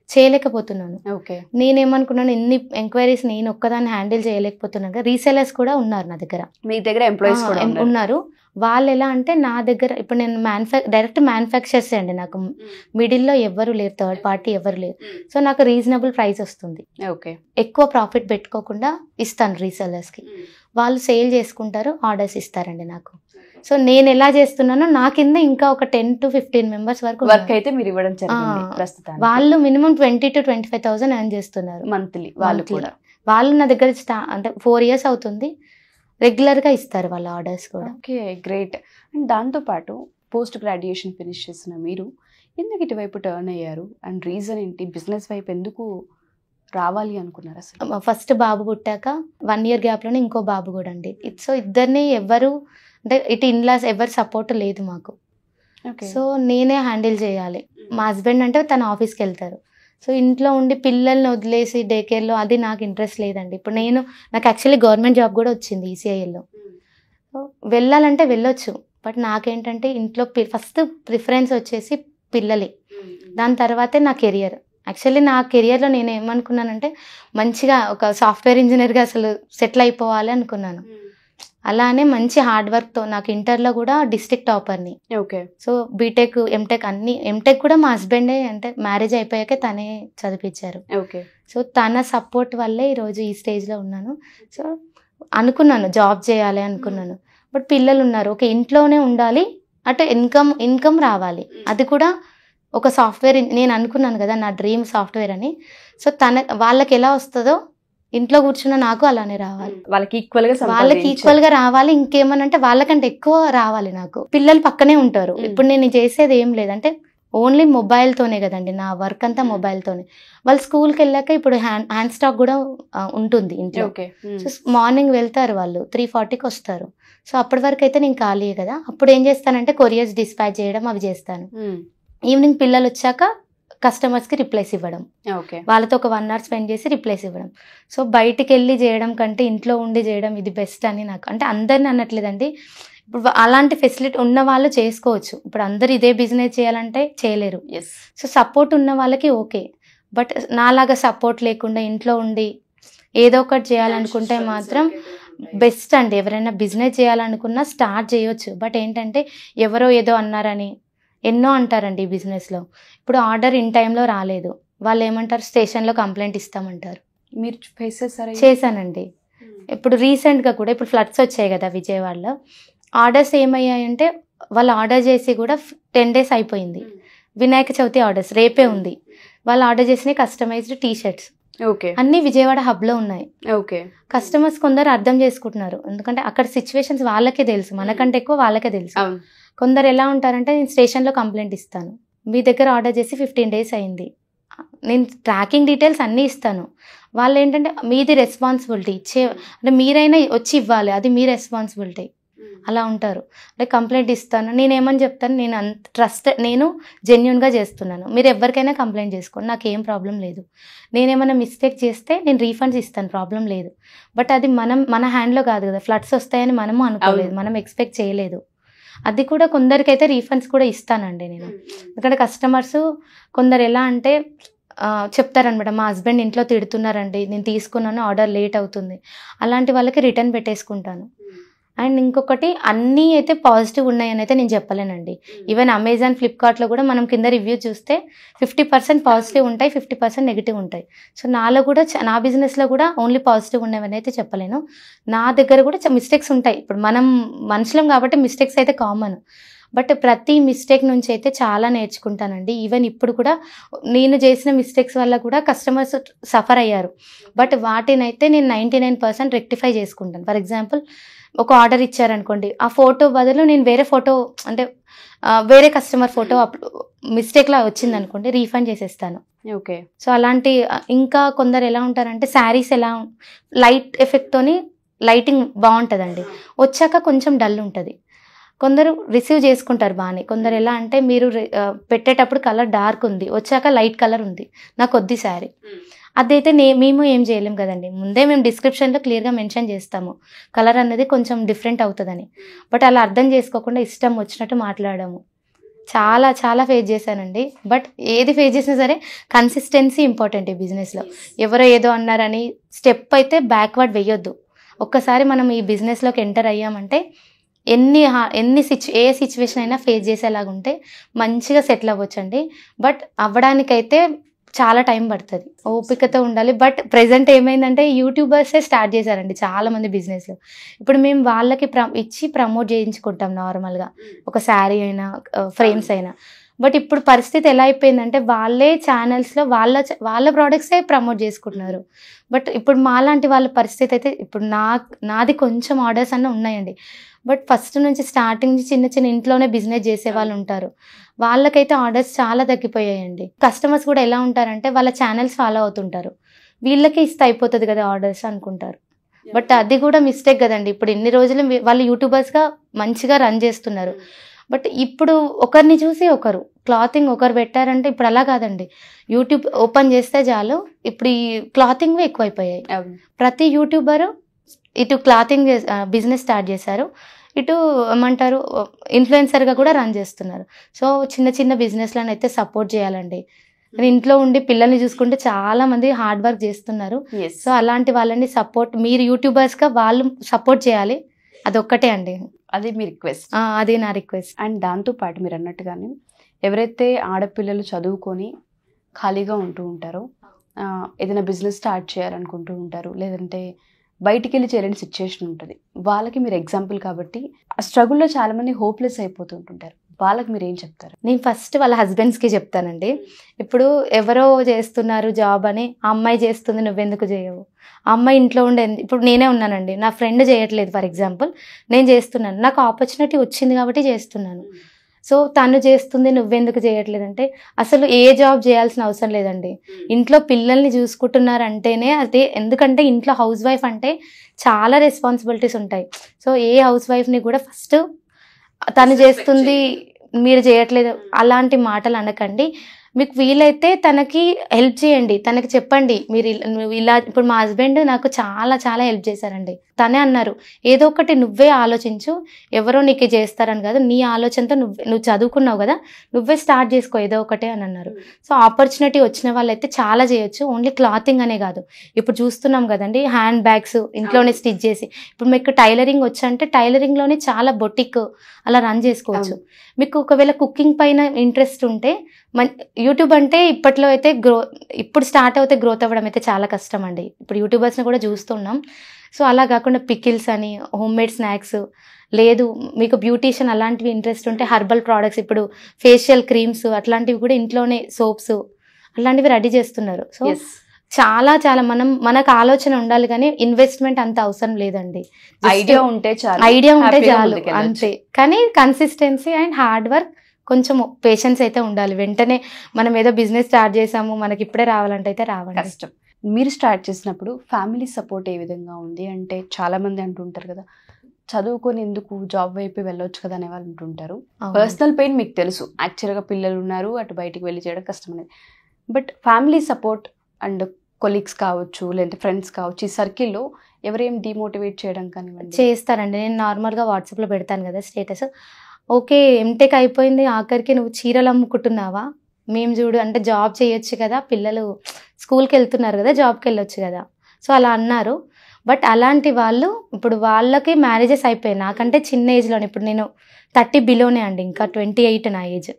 C: చేయలేకపోతున్నాను.
B: ఓకే,
C: నేనేమనుకున్నాను ఎన్ని ఎంక్వైరీస్ నేను ఒక్కదాన్ని హ్యాండిల్ చేయలేకపోతున్నాను. రీసెలర్స్ కూడా ఉన్నారు నా దగ్గర,
B: మీ దగ్గర ఎంప్లాయీస్ కూడా
C: ఉన్నారు. వాళ్ళు ఎలా అంటే నా దగ్గర ఇప్పుడు నేను డైరెక్ట్ మ్యానుఫ్యాక్చర్స్ అండి, నాకు మిడిల్లో ఎవరు లేరు, థర్డ్ పార్టీ ఎవరు లేరు. సో నాకు రీజనబుల్ ప్రైస్ వస్తుంది.
B: ఓకే,
C: ఎక్కువ ప్రాఫిట్ పెట్టుకోకుండా ఇస్తాను రీసెలర్స్కి, వాళ్ళు సేల్ చేసుకుంటారు, ఆర్డర్స్ ఇస్తారండి నాకు. సో నేను ఎలా చేస్తున్నానో నా కింద ఇంకా ఒక 10 to 15 members వరకు
B: వర్క్ అయితే మీరు ఇవ్వడం జరిగింది ప్రస్తుతం.
C: వాళ్ళు మినిమం 20 to 25,000 ఎర్న్ చేస్తున్నారు
B: మంత్లీ. వాళ్ళు కూడా
C: నా దగ్గర అంటే 4 years అవుతుంది, రెగ్యులర్గా ఇస్తారు వాళ్ళ ఆర్డర్స్ కూడా.
B: Okay, great. అండ్ దాంతోపాటు పోస్ట్ గ్రాడ్యుయేషన్ ఫినిష్ చేసిన మీరు ఎందుకు ఇటువైపు టర్న్ అయ్యారు అండ్ రీజన్ ఏంటి? బిజినెస్ వైపు ఎందుకు రావాలి అనుకున్నారు అసలు?
C: ఫస్ట్ బాబు పుట్టాక 1 year గ్యాప్లోనే ఇంకో బాబు కూడా అండి. సో ఇద్దరిని ఎవరు అంటే ఇటు ఇన్లాస్ ఎవరు సపోర్ట్ లేదు మాకు. సో నేనే హ్యాండిల్ చేయాలి. మా హస్బెండ్ అంటే తన ఆఫీస్కి వెళ్తారు. సో ఇంట్లో ఉండి పిల్లల్ని వదిలేసి డే కేర్లో అది నాకు ఇంట్రెస్ట్ లేదండి. ఇప్పుడు నాకు యాక్చువల్లీ గవర్నమెంట్ జాబ్ కూడా వచ్చింది ఈసీఐఎల్లో. సో వెళ్ళాలంటే వెళ్ళొచ్చు, బట్ నాకేంటంటే ఇంట్లో ఫస్ట్ ప్రిఫరెన్స్ వచ్చేసి పిల్లలే, దాని తర్వాతే నా కెరియర్. యాక్చువల్లీ నా కెరియర్లో నేను ఏమనుకున్నానంటే మంచిగా ఒక సాఫ్ట్వేర్ ఇంజనీర్గా అసలు సెటిల్ అయిపోవాలి అనుకున్నాను. అలానే మంచి హార్డ్ వర్క్తో నాకు ఇంటర్లో కూడా డిస్ట్రిక్ట్ టాపర్ని.
B: ఓకే, సో
C: బీటెక్, ఎంటెక్ కూడా మా హస్బెండే, అంటే మ్యారేజ్ అయిపోయాకే తనే చదివించారు.
B: ఓకే, సో
C: తన సపోర్ట్ వల్లే ఈరోజు ఈ స్టేజ్లో ఉన్నాను. సో అనుకున్నాను జాబ్ చేయాలి అనుకున్నాను, బట్ పిల్లలు ఉన్నారు. ఓకే, ఇంట్లోనే ఉండాలి, అటు ఇన్కమ్ రావాలి, అది కూడా ఒక సాఫ్ట్వేర్. నేను అనుకున్నాను కదా నా డ్రీమ్ సాఫ్ట్వేర్ అని. సో వాళ్ళకి ఎలా వస్తుందో ఇంట్లో కూర్చున్న నాకు అలానే రావాలి, వాళ్ళకి ఈక్వల్ గా రావాలి. ఇంకేమనంటే వాళ్ళకంటే ఎక్కువ రావాలి నాకు. పిల్లలు పక్కనే ఉంటారు. ఇప్పుడు నేను చేసేది ఏం లేదంటే ఓన్లీ మొబైల్తోనే కదండి, నా వర్క్ అంతా మొబైల్తోనే. వాళ్ళు స్కూల్కి వెళ్ళాక ఇప్పుడు హ్యాండ్ స్టాక్ కూడా ఉంటుంది ఇంట్లో. సో మార్నింగ్ వెళ్తారు వాళ్ళు, 3:40కి వస్తారు. సో అప్పటి వరకు అయితే నేను ఖాళీయే కదా. అప్పుడు ఏం చేస్తానంటే కొరియర్స్ డిస్పాచ్ చేయడం అవి చేస్తాను. ఈవినింగ్ పిల్లలు వచ్చాక కస్టమర్స్కి రిప్లైస్ ఇవ్వడం, వాళ్ళతో ఒక 1 hour స్పెండ్ చేసి రిప్లైస్ ఇవ్వడం. సో బయటికి వెళ్ళి చేయడం కంటే ఇంట్లో ఉండి చేయడం ఇది బెస్ట్ అని నాకు. అంటే అందరిని అనట్లేదండి, ఇప్పుడు అలాంటి ఫెసిలిటీ ఉన్న వాళ్ళు చేసుకోవచ్చు. ఇప్పుడు అందరు ఇదే బిజినెస్ చేయాలంటే చేయలేరు. సో సపోర్ట్ ఉన్న వాళ్ళకి ఓకే. బట్ నాలాగా సపోర్ట్ లేకుండా ఇంట్లో ఉండి ఏదో ఒకటి చేయాలనుకుంటే మాత్రం బెస్ట్ అండి. ఎవరైనా బిజినెస్ చేయాలనుకున్నా స్టార్ట్ చేయొచ్చు. బట్ ఏంటంటే ఎవరో ఏదో అన్నారని ఎన్నో అంటారండి ఈ బిజినెస్లో. ఇప్పుడు ఆర్డర్ ఇన్ టైంలో రాలేదు, వాళ్ళు ఏమంటారు, స్టేషన్లో కంప్లైంట్ ఇస్తామంటారు.
B: మీరు ఫేస్ చేస్తారా?
C: చేశానండి. ఇప్పుడు రీసెంట్గా కూడా ఇప్పుడు ఫ్లడ్స్ వచ్చాయి కదా విజయవాడలో, ఆర్డర్స్ ఏమయ్యాయంటే వాళ్ళు ఆర్డర్ చేసి కూడా 10 days అయిపోయింది. వినాయక చవితి ఆర్డర్స్ రేపే ఉంది. వాళ్ళు ఆర్డర్ చేసిన కస్టమైజ్డ్ టీ-షర్ట్స్ అన్ని విజయవాడ హబ్లో ఉన్నాయి. కస్టమర్స్ కొందరు అర్థం చేసుకుంటున్నారు, ఎందుకంటే అక్కడ సిచ్యువేషన్స్ వాళ్ళకే తెలుసు, మనకంటే ఎక్కువ వాళ్ళకే తెలుసు. కొందరు ఎలా ఉంటారంటే నేను స్టేషన్లో కంప్లైంట్ ఇస్తాను, మీ దగ్గర ఆర్డర్ చేసి 15 days అయింది, నేను ట్రాకింగ్ డీటెయిల్స్ అన్నీ ఇస్తాను. వాళ్ళు ఏంటంటే మీది రెస్పాన్సిబిలిటీ అంటే మీరైనా వచ్చి ఇవ్వాలి, అది మీ రెస్పాన్సిబిలిటీ అలా ఉంటారు. అంటే కంప్లైంట్ ఇస్తాను, నేనేమని చెప్తాను, నేను అంత నేను జెన్యున్గా చేస్తున్నాను, మీరు ఎవరికైనా కంప్లైంట్ చేసుకోండి, నాకు ఏం ప్రాబ్లం లేదు. నేనేమైనా మిస్టేక్ చేస్తే నేను రీఫండ్స్ ఇస్తాను, ప్రాబ్లం లేదు. బట్ అది మన హ్యాండ్లో కాదు కదా, ఫ్లడ్స్ వస్తాయని మనము అనుకోలేదు, మనం ఎక్స్పెక్ట్ చేయలేదు. అది కూడా కొందరికైతే రీఫండ్స్ కూడా ఇస్తానండి నేను. ఎందుకంటే కస్టమర్స్ కొందరు ఎలా అంటే చెప్తారనమాట, మా హస్బెండ్ ఇంట్లో తిడుతున్నారండి, నేను తీసుకున్నాను, ఆర్డర్ లేట్ అవుతుంది, అలాంటి వాళ్ళకి రిటర్న్ పెట్టేసుకుంటాను. అండ్ ఇంకొకటి, అన్నీ అయితే పాజిటివ్ ఉన్నాయని అయితే నేను చెప్పలేనండి. ఈవెన్ అమెజాన్, ఫ్లిప్కార్ట్లో కూడా మనం కింద రివ్యూ చూస్తే 50% పాజిటివ్ ఉంటాయి, 50% నెగిటివ్ ఉంటాయి. సో నాలో కూడా నా బిజినెస్లో కూడా ఓన్లీ పాజిటివ్ ఉన్నవని అయితే చెప్పలేను. నా దగ్గర కూడా మిస్టేక్స్ ఉంటాయి. ఇప్పుడు మనం మనుషులం కాబట్టి మిస్టేక్స్ అయితే కామన్. బట్ ప్రతి మిస్టేక్ నుంచి అయితే చాలా నేర్చుకుంటానండి. ఈవెన్ ఇప్పుడు కూడా నేను చేసిన మిస్టేక్స్ వల్ల కూడా కస్టమర్స్ సఫర్ అయ్యారు. బట్ వాటినైతే నేను 99% రెక్టిఫై చేసుకుంటాను. ఫర్ ఎగ్జాంపుల్, ఒక ఆర్డర్ ఇచ్చారనుకోండి, ఆ ఫోటో బదులు నేను వేరే ఫోటో, అంటే వేరే కస్టమర్ ఫోటో మిస్టేక్లా వచ్చిందనుకోండి, రీఫండ్ చేసేస్తాను. సో అలాంటి ఇంకా కొందరు ఎలా ఉంటారంటే, శారీస్ ఎలా లైట్ ఎఫెక్ట్తోని లైటింగ్ బాగుంటుందండి, వచ్చాక కొంచెం డల్ ఉంటుంది. కొందరు రిసీవ్ చేసుకుంటారు బాగానే. కొందరు ఎలా అంటే, మీరు పెట్టేటప్పుడు కలర్ డార్క్ ఉంది, వచ్చాక లైట్ కలర్ ఉంది, నాకు వద్ది శారీ. అదైతే మేము ఏం చేయలేం కదండి, ముందే మేము డిస్క్రిప్షన్లో క్లియర్గా మెన్షన్ చేస్తాము కలర్ అనేది కొంచెం డిఫరెంట్ అవుతుందని. బట్ అలా అర్థం చేసుకోకుండా ఇష్టం వచ్చినట్టు మాట్లాడము చాలా చాలా ఫేస్ చేశానండి. బట్ ఏది ఫేస్ చేసినా సరే కన్సిస్టెన్సీ ఇంపార్టెంట్ ఈ బిజినెస్లో. ఎవరో ఏదో అన్నారని స్టెప్ అయితే బ్యాక్వర్డ్ వేయొద్దు. ఒక్కసారి మనం ఈ బిజినెస్లోకి ఎంటర్ అయ్యామంటే ఏ సిచ్యువేషన్ అయినా ఫేస్ చేసేలాగుంటే మంచిగా సెటిల్ అవ్వచ్చండి. బట్ అవ్వడానికైతే చాలా టైం పడుతుంది, ఓపికతో ఉండాలి. బట్ ప్రెజెంట్ ఏమైందంటే, యూట్యూబర్సే స్టార్ట్ చేశారండి చాలామంది బిజినెస్లో. ఇప్పుడు మేము వాళ్ళకి ఇచ్చి ప్రమోట్ చేయించుకుంటాం నార్మల్గా, ఒక శారీ అయినా ఫ్రేమ్స్ అయినా. బట్ ఇప్పుడు పరిస్థితి ఎలా అయిపోయిందంటే, వాళ్ళే ఛానల్స్లో వాళ్ళ ప్రోడక్ట్సే ప్రమోట్ చేసుకుంటున్నారు. బట్ ఇప్పుడు మాలాంటి వాళ్ళ పరిస్థితి అయితే, ఇప్పుడు నాది కొంచెం ఆర్డర్స్ అన్న ఉన్నాయండి. బట్ ఫస్ట్ నుంచి స్టార్టింగ్ నుంచి చిన్న చిన్న ఇంట్లోనే బిజినెస్ చేసే వాళ్ళు ఉంటారు, వాళ్ళకైతే ఆర్డర్స్ చాలా తగ్గిపోయాయండి. కస్టమర్స్ కూడా ఎలా ఉంటారంటే, వాళ్ళ ఛానల్స్ ఫాలో అవుతుంటారు, వీళ్ళకి ఇస్తే అయిపోతుంది కదా ఆర్డర్స్ అనుకుంటారు. బట్ అది కూడా మిస్టేక్ కదండి. ఇప్పుడు ఎన్ని రోజులు వాళ్ళు యూట్యూబర్స్గా మంచిగా రన్ చేస్తున్నారు. బట్ ఇప్పుడు ఒకరిని చూసి ఒకరు క్లాతింగ్ ఒకరు పెట్టారంటే, ఇప్పుడు అలా కాదండి. యూట్యూబ్ ఓపెన్ చేస్తే చాలు, ఇప్పుడు ఈ క్లాతింగ్ ఎక్కువైపోయాయి. ప్రతి యూట్యూబరు ఇటు క్లాతింగ్ బిజినెస్ స్టార్ట్ చేశారు, ఇటు ఏమంటారు ఇన్ఫ్లుయెన్సర్గా కూడా రన్ చేస్తున్నారు. సో చిన్న చిన్న బిజినెస్లను అయితే సపోర్ట్ చేయాలండి. ఇంట్లో ఉండి పిల్లల్ని చూసుకుంటే చాలా మంది హార్డ్ వర్క్ చేస్తున్నారు. సో అలాంటి వాళ్ళని సపోర్ట్, మీరు యూట్యూబర్స్గా వాళ్ళు సపోర్ట్ చేయాలి, అదొక్కటే అండి.
B: అది మీ రిక్వెస్ట్?
C: అది నా రిక్వెస్ట్.
B: అండ్ దాంతోపాటు మీరు అన్నట్టుగానే ఎవరైతే ఆడపిల్లలు చదువుకొని ఖాళీగా ఉంటూ ఉంటారో, ఏదైనా బిజినెస్ స్టార్ట్ చేయాలనుకుంటూ ఉంటారు, లేదంటే బయటికి వెళ్ళి చేయలేని సిచ్యుయేషన్ ఉంటుంది, వాళ్ళకి మీరు ఎగ్జాంపుల్ కాబట్టి ఆ స్ట్రగుల్లో చాలామంది హోప్లెస్ అయిపోతుంటుంటారు, వాళ్ళకి మీరు ఏం చెప్తారు?
C: నేను ఫస్ట్ వాళ్ళ హస్బెండ్స్కి చెప్తానండి. ఇప్పుడు ఎవరో చేస్తున్నారు జాబ్ అని, ఆ అమ్మాయి చేస్తుంది నువ్వెందుకు చేయవు, ఆ అమ్మాయి ఇంట్లో ఉండే, ఇప్పుడు నేనే ఉన్నానండి, నా ఫ్రెండ్ చేయట్లేదు ఫర్ ఎగ్జాంపుల్, నేను చేస్తున్నాను, నాకు ఆపర్చునిటీ వచ్చింది కాబట్టి చేస్తున్నాను. సో తను చేస్తుంది నువ్వెందుకు చేయట్లేదంటే, అసలు ఏ జాబ్ చేయాల్సిన అవసరం లేదండి. ఇంట్లో పిల్లల్ని చూసుకుంటున్నారంటేనే అదే, ఎందుకంటే ఇంట్లో హౌస్ వైఫ్ అంటే చాలా రెస్పాన్సిబిలిటీస్ ఉంటాయి. సో ఏ హౌస్ వైఫ్ని కూడా ఫస్ట్ తను చేస్తుంది మీరు చేయట్లేదు అలాంటి మాటలు అనకండి. మీకు వీలైతే తనకి హెల్ప్ చేయండి, తనకి చెప్పండి మీరు నువ్వు ఇలా. ఇప్పుడు మా హస్బెండ్ నాకు చాలా చాలా హెల్ప్ చేశారండి. తనే అన్నారు, ఏదో ఒకటి నువ్వే ఆలోచించు, ఎవరో నీకు చేస్తారని కాదు, నీ ఆలోచనతో నువ్వు చదువుకున్నావు కదా, నువ్వే స్టార్ట్ చేసుకో ఏదో ఒకటే అని అన్నారు. సో ఆపర్చునిటీ వచ్చిన వాళ్ళైతే చాలా చేయొచ్చు. ఓన్లీ క్లాతింగ్ అనే కాదు, ఇప్పుడు చూస్తున్నాం కదండి హ్యాండ్ బ్యాగ్స్ ఇంట్లోనే స్టిచ్ చేసి. ఇప్పుడు మీకు టైలరింగ్ వచ్చంటే టైలరింగ్లోనే చాలా బొటిక్ అలా రన్ చేసుకోవచ్చు. మీకు ఒకవేళ కుకింగ్ పైన ఇంట్రెస్ట్ ఉంటే యూట్యూబ్ అంటే ఇప్పట్లో అయితే ఇప్పుడు స్టార్ట్ అవుతే గ్రోత్ అవ్వడం అయితే చాలా కష్టం అండి. ఇప్పుడు యూట్యూబర్స్ని కూడా చూస్తున్నాం. సో అలా కాకుండా పికిల్స్ అని, హోమ్ మేడ్ స్నాక్స్, లేదు మీకు బ్యూటీషియన్ అలాంటివి ఇంట్రెస్ట్ ఉంటే హర్బల్ ప్రోడక్ట్స్, ఇప్పుడు ఫేషియల్ క్రీమ్స్ అట్లాంటివి కూడా ఇంట్లోనే సోప్స్ అలాంటివి రెడీ చేస్తున్నారు. సో చాలా చాలా మనకు ఆలోచన ఉండాలి కానీ ఇన్వెస్ట్మెంట్ అంత అవసరం లేదండి. ఐడియా ఉంటే చాలు అంతే. కానీ కన్సిస్టెన్సీ అండ్ హార్డ్ వర్క్, కొంచెం పేషెన్స్ అయితే ఉండాలి. వెంటనే మనం ఏదో బిజినెస్ స్టార్ట్ చేసాము మనకి ఇప్పుడే రావాలంటే అయితే రావాలి,
B: కష్టం. మీరు స్టార్ట్ చేసినప్పుడు ఫ్యామిలీ సపోర్ట్ ఏ విధంగా ఉంది? అంటే చాలా మంది అంటుంటారు కదా, చదువుకొని ఎందుకు జాబ్ వైపు వెళ్ళొచ్చు కదా అనే వాళ్ళు అంటుంటారు. పర్సనల్ పెయిన్ మీకు తెలుసు, యాక్చువల్గా పిల్లలు ఉన్నారు, అటు బయటికి వెళ్ళి చేయడం కష్టం అనేది. But family support and colleagues కావచ్చు, లేదంటే ఫ్రెండ్స్ కావచ్చు, ఈ సర్కిల్లో ఎవరేం డిమోటివేట్ చేయడం కానివ్వండి
C: చేస్తారండి. నేను నార్మల్గా వాట్సాప్లో పెడతాను కదా స్టేటస్, ఓకే ఎంటెక్ అయిపోయింది ఆఖరికి నువ్వు చీరలు అమ్ముకుంటున్నావా, మేము చూడు అంటే జాబ్ చేయొచ్చు కదా, పిల్లలు స్కూల్కి వెళ్తున్నారు కదా, జాబ్కి వెళ్ళొచ్చు కదా. సో అలా అన్నారు. బట్ అలాంటి వాళ్ళు ఇప్పుడు వాళ్ళకి మ్యారేజెస్ అయిపోయాయి, నాకంటే చిన్న ఏజ్లోనే. ఇప్పుడు నేను 30 బిలోనే అండి, ఇంకా 28 నా ఏజ్.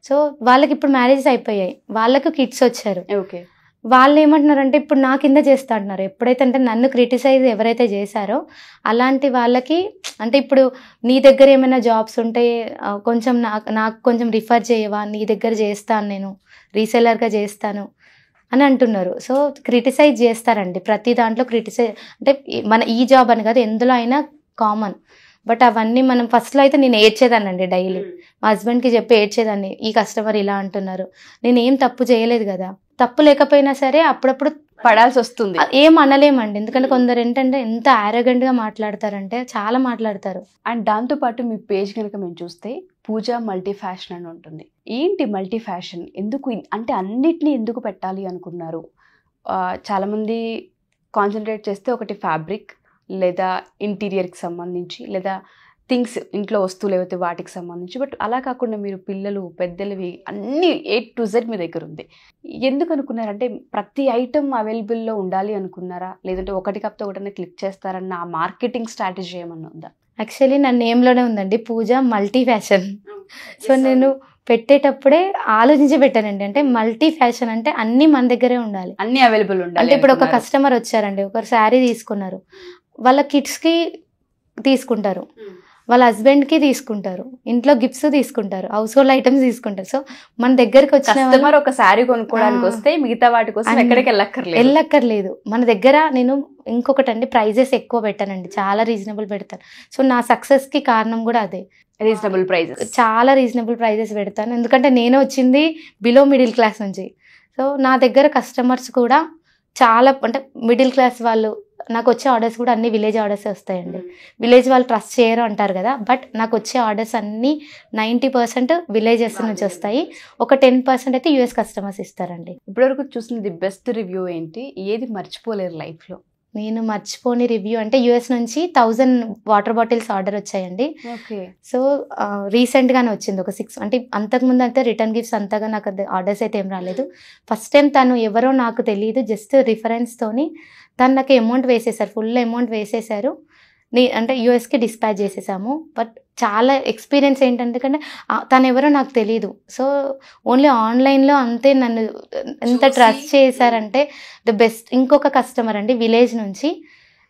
C: సో వాళ్ళకి ఇప్పుడు మ్యారేజెస్ అయిపోయాయి, వాళ్ళకు కిడ్స్ వచ్చారు.
B: ఓకే,
C: వాళ్ళు ఏమంటున్నారంటే ఇప్పుడు నా కింద చేస్తా అంటున్నారు. ఎప్పుడైతే అంటే నన్ను క్రిటిసైజ్ ఎవరైతే చేశారో అలాంటి వాళ్ళకి, అంటే ఇప్పుడు నీ దగ్గర ఏమైనా జాబ్స్ ఉంటే కొంచెం నాకు కొంచెం రిఫర్ చేయవా, నీ దగ్గర చేస్తాను, నేను రీసెలర్గా చేస్తాను అని అంటున్నారు. సో క్రిటిసైజ్ చేస్తారండి ప్రతి దాంట్లో. క్రిటిసైజ్ అంటే మన ఈ జాబ్ అని కాదు, ఎందులో అయినా కామన్. బట్ అవన్నీ మనం ఫస్ట్లో అయితే నేను ఏడ్చేదానండి డైలీ, మా హస్బెండ్కి చెప్పి ఏడ్చేదాన్ని, ఈ కస్టమర్ ఇలా అంటున్నారు, నేను ఏం తప్పు చేయలేదు కదా. తప్పు లేకపోయినా సరే అప్పుడప్పుడు
B: పడాల్సి వస్తుంది,
C: ఏం అనలేమండి. ఎందుకంటే కొందరు ఏంటంటే ఎంత ఆరోగెంట్గా మాట్లాడతారంటే చాలా మాట్లాడతారు.
B: అండ్ దాంతోపాటు మీ పేజ్ కనుక మేము చూస్తే పూజ మల్టీ ఫ్యాషన్ అని ఉంటుంది. ఏంటి మల్టీ ఫ్యాషన్, ఎందుకు అంటే అన్నిటినీ ఎందుకు పెట్టాలి అనుకున్నారు? చాలామంది కాన్సన్ట్రేట్ చేస్తే ఒకటి ఫ్యాబ్రిక్, లేదా ఇంటీరియర్కి సంబంధించి, లేదా థింగ్స్ ఇంట్లో వస్తువులు ఏవైతే వాటికి సంబంధించి. బట్ అలా కాకుండా మీరు పిల్లలు పెద్దలవి అన్నీ A to Z మీ దగ్గర ఉంది. ఎందుకు అనుకున్నారంటే ప్రతి ఐటమ్ అవైలబుల్లో ఉండాలి అనుకున్నారా, లేదంటే ఒకటి కాకపోతే ఒకటన్నా క్లిక్ చేస్తారన్న ఆ మార్కెటింగ్ స్ట్రాటజీ ఏమన్నా ఉందా?
C: యాక్చువల్లీ నా నేమ్లోనే ఉందండి పూజ మల్టీ ఫ్యాషన్. సో నేను పెట్టేటప్పుడే ఆలోచించి పెట్టానండి. అంటే మల్టీ ఫ్యాషన్ అంటే అన్నీ మన దగ్గరే ఉండాలి,
B: అన్నీ అవైలబుల్ ఉండాలి.
C: అంటే ఇప్పుడు ఒక కస్టమర్ వచ్చారండి, ఒకరు శారీ తీసుకున్నారు, వాళ్ళ కిడ్స్కి తీసుకుంటారు, వాళ్ళ హస్బెండ్కి తీసుకుంటారు, ఇంట్లో గిఫ్ట్స్ తీసుకుంటారు, హౌస్ హోల్డ్ ఐటమ్స్ తీసుకుంటారు. సో మన దగ్గరకు వచ్చిన
B: ఒక శారీ కొనుక్కోవడానికి వస్తే మిగతా వాటి కోసం ఎక్కడికి వెళ్ళక్కర్లేదు. మన దగ్గర నేను ఇంకొకటి అండి, ప్రైజెస్ ఎక్కువ పెట్టానండి, చాలా రీజనబుల్ పెడతాను. సో నా సక్సెస్కి కారణం కూడా అదే, రీజనబుల్ ప్రైజెస్, చాలా
C: రీజనబుల్ ప్రైజెస్ పెడతాను. ఎందుకంటే నేను వచ్చింది బిలో మిడిల్ క్లాస్ నుంచి. సో నా దగ్గర కస్టమర్స్ కూడా చాలా అంటే మిడిల్ క్లాస్ వాళ్ళు. నాకు వచ్చే ఆర్డర్స్ కూడా అన్ని విలేజ్ ఆర్డర్స్ వస్తాయండి. విలేజ్ వాళ్ళు ట్రస్ట్ చేయరు అంటారు కదా, బట్ నాకు వచ్చే ఆర్డర్స్ అన్నీ 90% విలేజెస్ నుంచి వస్తాయి, ఒక 10% అయితే US కస్టమర్స్ ఇస్తారండి.
B: ఇప్పటివరకు చూసిన ది బెస్ట్ రివ్యూ ఏంటి, ఏది మర్చిపోలేరు లైఫ్లో?
C: నేను మర్చిపోని రివ్యూ అంటే US నుంచి 1000 వాటర్ బాటిల్స్ ఆర్డర్ వచ్చాయండి.
B: ఓకే.
C: సో రీసెంట్గానే వచ్చింది ఒక 6, అంటే అంతకుముందు అయితే రిటర్న్ గిఫ్ట్స్ అంతగా నాకు ఆర్డర్స్ అయితే ఏం రాలేదు. ఫస్ట్ టైం తను ఎవరో నాకు తెలియదు, జస్ట్ రిఫరెన్స్తోని తను నాకు అమౌంట్ వేసేసారు, ఫుల్ అమౌంట్ వేసేసారు. అంటే యూఎస్కి డిస్పాచ్ చేసేసాము. బట్ చాలా ఎక్స్పీరియన్స్ ఏంటంటే కంటే తను ఎవరో నాకు తెలియదు. సో ఓన్లీ ఆన్లైన్లో అంతే నన్ను ఎంత ట్రస్ట్ చేశారంటే ద బెస్ట్. ఇంకొక కస్టమర్ అండి విలేజ్ నుంచి,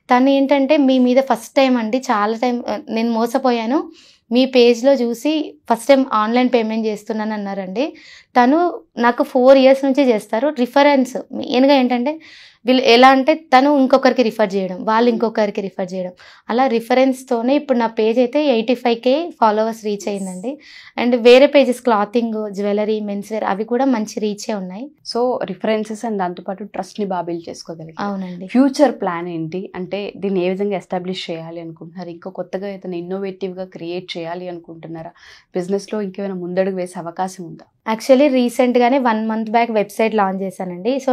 C: తను ఏంటంటే మీ మీద ఫస్ట్ టైం అండి, చాలా టైం నేను మోసపోయాను, మీ పేజ్లో చూసి ఫస్ట్ టైం ఆన్లైన్ పేమెంట్ చేస్తున్నాను అన్నారండి. తను నాకు 4 years నుంచి చేస్తారు. రిఫరెన్స్ మెయిన్గా ఏంటంటే వీళ్ళు ఎలా అంటే తను ఇంకొకరికి రిఫర్ చేయడం, వాళ్ళు ఇంకొకరికి రిఫర్ చేయడం, అలా రిఫరెన్స్తోనే ఇప్పుడు నా పేజ్ అయితే 85K ఫాలోవర్స్ రీచ్ అయిందండి. అండ్ వేరే పేజెస్ క్లాతింగ్, జ్యువెలరీ, మెన్స్వేర్ అవి కూడా మంచి రీచే ఉన్నాయి.
B: సో రిఫరెన్సెస్ అండ్ దాంతోపాటు ట్రస్ట్ని బాబిల్ చేసుకోగలిగారు.
C: అవునండి.
B: ఫ్యూచర్ ప్లాన్ ఏంటి, అంటే దీన్ని ఏ విధంగా ఎస్టాబ్లిష్ చేయాలి అనుకుంటున్నారు? ఇంకా కొత్తగా ఏదైనా ఇన్నోవేటివ్గా క్రియేట్ చేయాలి అనుకుంటున్నారా? బిజినెస్లో ఇంకేమైనా ముందడుగు వేసే అవకాశం ఉందా?
C: యాక్చువల్లీ రీసెంట్గానే 1 month బ్యాక్ వెబ్సైట్ లాంచ్ చేశానండి. సో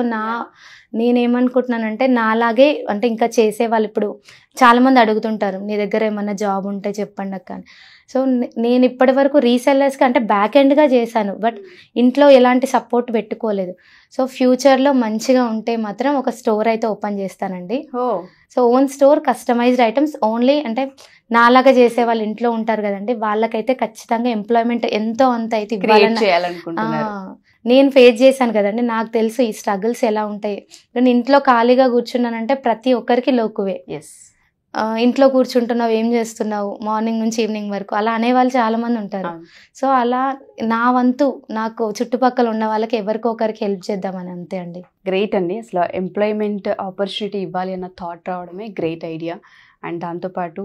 C: నేనేమనుకుంటున్నానంటే నాలాగే అంటే ఇంకా చేసేవాళ్ళు ఇప్పుడు చాలామంది అడుగుతుంటారు, నీ దగ్గర ఏమన్నా జాబ్ ఉంటే చెప్పండి అక్క అని. సో నేను ఇప్పటి వరకు రీసెల్లర్స్కి అంటే బ్యాక్ ఎండ్గా చేశాను, బట్ ఇంట్లో ఎలాంటి సపోర్ట్ పెట్టుకోలేదు. సో ఫ్యూచర్లో మంచిగా ఉంటే మాత్రం ఒక స్టోర్ అయితే ఓపెన్ చేస్తానండి. So own store, customized items only. అంటే నాలాగా చేసే వాళ్ళు ఇంట్లో ఉంటారు కదండి, వాళ్ళకైతే ఖచ్చితంగా ఎంప్లాయ్మెంట్ ఎంతో అంత అయితే నేను ఫేస్ చేశాను కదండి, నాకు తెలుసు ఈ స్ట్రగుల్స్ ఎలా ఉంటాయి. నేను ఇంట్లో ఖాళీగా కూర్చున్నానంటే ప్రతి ఒక్కరికి లోకువే. ఇంట్లో కూర్చుంటున్నావు, ఏం చేస్తున్నావు మార్నింగ్ నుంచి ఈవినింగ్ వరకు, అలా అనేవాళ్ళు చాలా మంది ఉంటారు. సో అలా నా వంతు నాకు చుట్టుపక్కల ఉన్న వాళ్ళకి ఎవరికో ఒకరికి హెల్ప్ చేద్దామని, అంతే అండి.
B: గ్రేట్ అండి. అసలు ఎంప్లాయ్మెంట్ ఆపర్చునిటీ ఇవ్వాలి అన్న థాట్ రావడమే గ్రేట్ ఐడియా. అండ్ దాంతోపాటు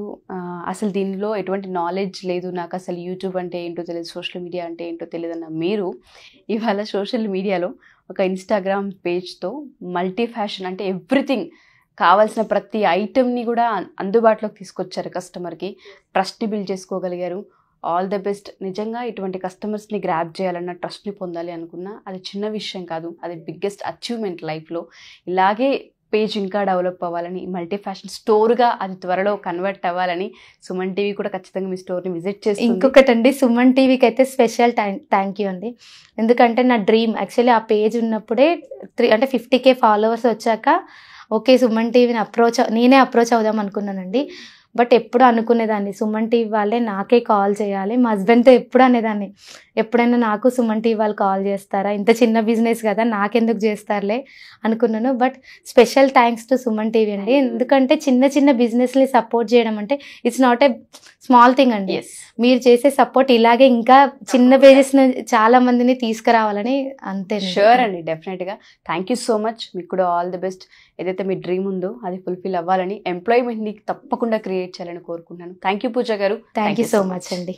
B: అసలు దీనిలో ఎటువంటి నాలెడ్జ్ లేదు, నాకు అసలు యూట్యూబ్ అంటే ఏంటో తెలియదు, సోషల్ మీడియా అంటే ఏంటో తెలియదు అన్న మీరు ఇవాళ సోషల్ మీడియాలో ఒక ఇన్స్టాగ్రామ్ పేజ్తో మల్టీ ఫ్యాషన్ అంటే ఎవ్రీథింగ్ కావాల్సిన ప్రతి ఐటెంని కూడా అందుబాటులోకి తీసుకొచ్చారు. కస్టమర్కి ట్రస్ట్ని బిల్డ్ చేసుకోగలిగారు. All the best. నిజంగా ఇటువంటి కస్టమర్స్ని గ్రాప్ చేయాలన్న, ట్రస్ట్ని పొందాలి అనుకున్నా అది చిన్న విషయం కాదు, అది బిగ్గెస్ట్ అచీవ్మెంట్ లైఫ్లో. ఇలాగే పేజ్ ఇంకా డెవలప్ అవ్వాలని, మల్టీ ఫ్యాషన్ స్టోర్గా అది త్వరలో కన్వర్ట్ అవ్వాలని సుమన్ టీవీ కూడా ఖచ్చితంగా మీ స్టోర్ని విజిట్ చేసి.
C: ఇంకొకటండి, సుమన్ టీవీకి అయితే స్పెషల్ థ్యాంక్ యూ అండి. ఎందుకంటే నా డ్రీమ్ యాక్చువల్లీ ఆ పేజ్ ఉన్నప్పుడే 50K ఫాలోవర్స్ వచ్చాక ఓకే సుమన్ టీవీని నేనే అప్రోచ్ అవుదాం అనుకున్నానండి. బట్ ఎప్పుడు అనుకునేదాన్ని సుమన్ టీవీ వాళ్ళే నాకే కాల్ చేయాలి. మా హస్బెండ్తో ఎప్పుడు అనేదాన్ని, ఎప్పుడైనా నాకు సుమన్ టీవీ వాళ్ళు కాల్ చేస్తారా, ఇంత చిన్న బిజినెస్ కదా నాకెందుకు చేస్తారులే అనుకున్నాను. But special thanks to Suman TV అండి. ఎందుకంటే చిన్న చిన్న బిజినెస్ని సపోర్ట్ చేయడం అంటే it's not a small thing అండి. మీరు చేసే సపోర్ట్ ఇలాగే ఇంకా చిన్న పేజెస్ని చాలా మందిని తీసుకురావాలని, అంతే.
B: షూర్ అండి, డెఫినెట్గా. Thank you so much. మీకు కూడా ఆల్ ది బెస్ట్. ఏదైతే మీ డ్రీమ్ ఉందో అది ఫుల్ఫిల్ అవ్వాలని, ఎంప్లాయ్మెంట్ని తప్పకుండా క్రియేట్ చేయాలని కోరుకుంటున్నాను. థ్యాంక్ యూ పూజ గారు.
C: థ్యాంక్ యూ సో మచ్ అండి.